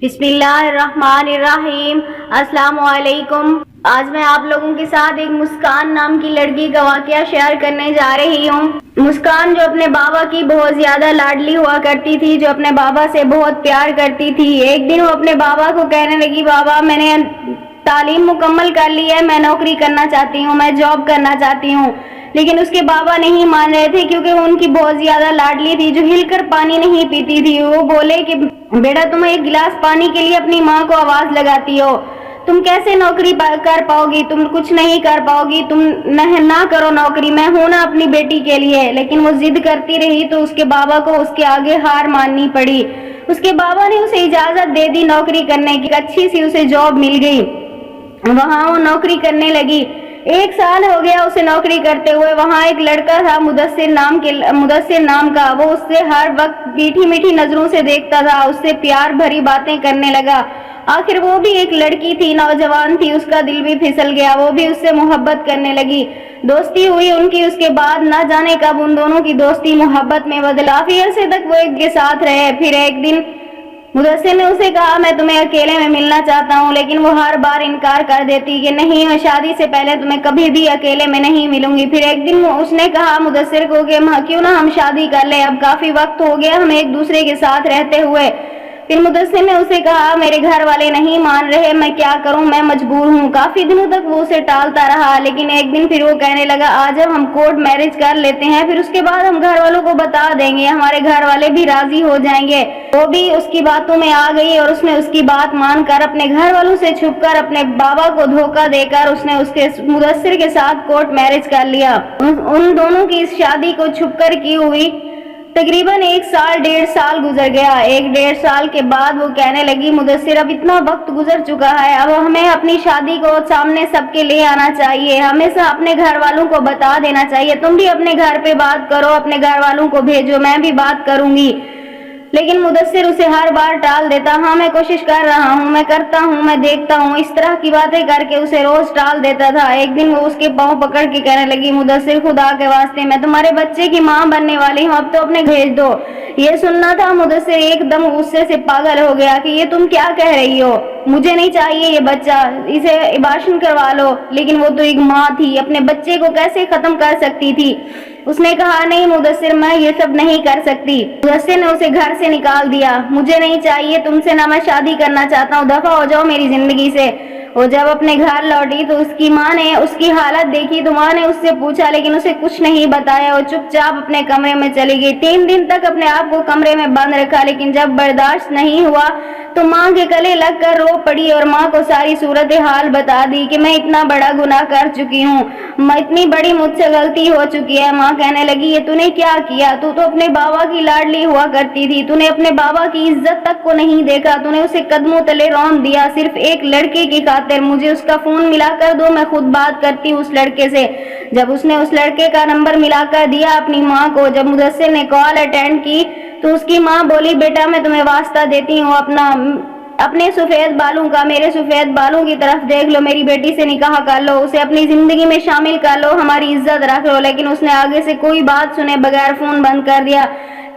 بسم اللہ الرحمن الرحیم۔ السلام علیکم۔ آج میں آپ لوگوں کے ساتھ ایک مسکان نام کی لڑکی کا واقعہ شیئر کرنے جا رہی ہوں۔ مسکان جو اپنے بابا کی بہت زیادہ لاڈلی ہوا کرتی تھی، جو اپنے بابا سے بہت پیار کرتی تھی۔ ایک دن وہ اپنے بابا کو کہنے لگی، بابا میں نے تعلیم مکمل کر لی ہے، میں نوکری کرنا چاہتی ہوں، میں جاب کرنا چاہتی ہوں۔ لیکن اس کے بابا نہیں مان رہے تھے، کیونکہ وہ ان کی بہت زیادہ لاڈلی تھی، جو ہل کر پانی نہیں پیتی تھی۔ وہ بولے کہ بیٹا تم ایک گلاس پانی کے لیے اپنی ماں کو آواز لگاتی ہو، تم کیسے نوکری کر پاؤ گی، تم کچھ نہیں کر پاؤ گی، تم نہ کرو نوکری، میں ہوں نا اپنی بیٹی کے لیے۔ لیکن وہ ضد کرتی رہی تو اس کے بابا کو اس کے آگے ہار ماننی پڑی۔ اس کے بابا نے اسے اجازت دے دی نوکری کرنے کی، اچھی سی اسے جاب مل گئی، وہاں وہ نوکری کرنے لگی۔ 1 سال ہو گیا اسے نوکری کرتے ہوئے۔ وہاں ایک لڑکا تھا مدثر نام کا، وہ اس سے ہر وقت میٹھی میٹھی نظروں سے دیکھتا تھا، اس سے پیار بھری باتیں کرنے لگا۔ آخر وہ بھی ایک لڑکی تھی، نوجوان تھی، اس کا دل بھی پھسل گیا، وہ بھی اس سے محبت کرنے لگی۔ دوستی ہوئی ان کی، اس کے بعد نہ جانے کب ان دونوں کی دوستی محبت میں بدل۔ کافی عرصے تک وہ ایک کے ساتھ رہے۔ پھر ایک دن مدثر نے اسے کہا، میں تمہیں اکیلے میں ملنا چاہتا ہوں، لیکن وہ ہر بار انکار کر دیتی کہ نہیں، میں شادی سے پہلے تمہیں کبھی بھی اکیلے میں نہیں ملوں گی۔ پھر ایک دن اس نے کہا مدثر کو کہ کیوں نہ ہم شادی کر لیں، اب کافی وقت ہو گیا ہم ایک دوسرے کے ساتھ رہتے ہوئے۔ پھر مدثر نے اسے کہا، میرے گھر والے نہیں مان رہے، میں کیا کروں، میں مجبور ہوں۔ کافی دنوں تک وہ اسے ٹالتا رہا، لیکن ایک دن پھر وہ کہنے لگا، آج اب ہم کورٹ میرج کر لیتے ہیں، پھر اس کے بعد ہم گھر والوں کو بتا دیں گے، ہمارے گھر والے بھی راضی ہو جائیں گے۔ وہ بھی اس کی باتوں میں آ گئی اور اس نے اس کی بات مان کر اپنے گھر والوں سے چھپ کر اپنے بابا کو دھوکہ دے کر اس نے مدثر کے ساتھ کورٹ میرج کر لیا۔ ان دونوں کی اس شادی کو چھپ کر کی ہوئی تقریباً 1 سال 1.5 سال گزر گیا۔ 1.5 سال کے بعد وہ کہنے لگی، مدثر اب اتنا وقت گزر چکا ہے، اب ہمیں اپنی شادی کو سامنے سب کے لے آنا چاہیے، ہمیشہ اپنے گھر والوں کو بتا دینا چاہیے، تم بھی اپنے گھر پہ بات کرو، اپنے گھر والوں کو بھیجو، میں بھی بات کروں گی۔ لیکن مدثر اسے ہر بار ٹال دیتا، ہاں میں کوشش کر رہا ہوں، میں کرتا ہوں، میں دیکھتا ہوں، اس طرح کی باتیں کر کے اسے روز ٹال دیتا تھا۔ ایک دن وہ اس کے پاؤں پکڑ کے کہنے لگی، مدثر خدا کے واسطے میں تمہارے بچے کی ماں بننے والی ہوں، اب تو اپنے بھیج دو۔ یہ سننا تھا مدثر ایک دم غصے سے پاگل ہو گیا کہ یہ تم کیا کہہ رہی ہو، مجھے نہیں چاہیے یہ بچہ، اسے اباشن کروا لو۔ لیکن وہ تو ایک ماں تھی، اپنے بچے کو کیسے ختم کر سکتی تھی؟ اس نے کہا، نہیں مدثر میں یہ سب نہیں کر سکتی۔ مدثر نے اسے گھر سے نکال دیا، مجھے نہیں چاہیے تم سے، نہ میں شادی کرنا چاہتا ہوں، دفع ہو جاؤ میری زندگی سے۔ وہ جب اپنے گھر لوٹی تو اس کی ماں نے اس کی حالت دیکھی تو ماں نے اس سے پوچھا، لیکن اسے کچھ نہیں بتایا۔ وہ چپ چاپ اپنے کمرے میں چلی گئی۔ 3 دن تک اپنے آپ کو کمرے میں بند رکھا، لیکن جب برداشت نہیں ہوا تو ماں کے گلے لگ کر رو پڑی اور ماں کو ساری صورتحال بتا دی کہ میں اتنا بڑا گناہ کر چکی ہوں، اتنی بڑی مجھ سے غلطی ہو چکی ہے۔ ماں کہنے لگی، یہ تو نے کیا کیا، تو اپنے بابا کی لاڈلی ہوا کرتی تھی، تو نے اپنے بابا کی عزت تک کو نہیں دیکھا، تو نے اسے قدموں تلے رون دیا صرف ایک لڑکے کی خاطر۔ مجھے اس کا فون ملا کر دو، میں خود بات کرتی ہوں اس لڑکے سے۔ جب اس نے اس لڑکے کا نمبر ملا کر دیا اپنی ماں کو، جب مدثر نے کال اٹینڈ کی تو اس کی ماں بولی، بیٹا میں تمہیں واسطہ دیتی ہوں، اپنے سفید بالوں کا، میرے سفید بالوں کی طرف دیکھ لو، میری بیٹی سے نکاح کر لو، اسے اپنی زندگی میں شامل کر لو، ہماری عزت رکھ لو۔ لیکن اس نے آگے سے کوئی بات سنے بغیر فون بند کر دیا۔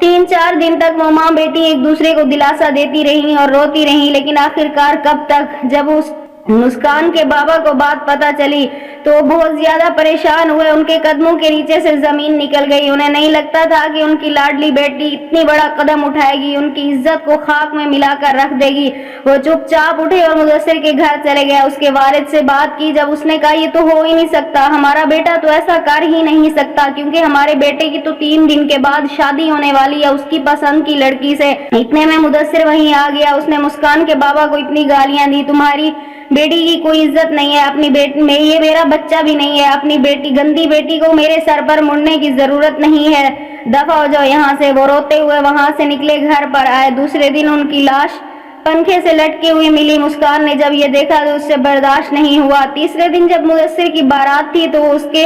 3-4 دن تک وہ ماں بیٹی ایک دوسرے کو دلاسا دیتی رہی اور روتی رہی، لیکن آخرکار کب تک، جب اس مسکان کے بابا کو بات پتہ چلی تو وہ بہت زیادہ پریشان ہوئے، ان کے قدموں کے نیچے سے زمین نکل گئی۔ انہیں نہیں لگتا تھا کہ ان کی لاڈلی بیٹی اتنی بڑا قدم اٹھائے گی، ان کی عزت کو خاک میں ملا کر رکھ دے گی۔ وہ چپ چاپ اٹھے اور مدثر کے گھر چلے گئے، اس کے والد سے بات کی۔ جب اس نے کہا، یہ تو ہو ہی نہیں سکتا، ہمارا بیٹا تو ایسا کر ہی نہیں سکتا، کیونکہ ہمارے بیٹے کی تو 3 دن کے بعد شادی ہونے والی ہے اس کی پسند کی لڑکی سے۔ اتنے میں مدثر وہیں آ گیا، اس نے مسکان کے بابا کو اتنی گالیاں دی، تمہاری بیٹی کی کوئی عزت نہیں ہے، اپنی بیٹی میں، یہ میرا بچہ بھی نہیں ہے، اپنی گندی بیٹی کو میرے سر پر مڑنے کی ضرورت نہیں ہے، دفع ہو جاؤ یہاں سے۔ وہ روتے ہوئے وہاں سے نکلے، گھر پر آئے۔ دوسرے دن ان کی لاش پنکھے سے لٹکی ہوئی ملی۔ مسکان نے جب یہ دیکھا تو اس سے برداشت نہیں ہوا۔ تیسرے دن جب مدثر کی بارات تھی تو وہ اس کے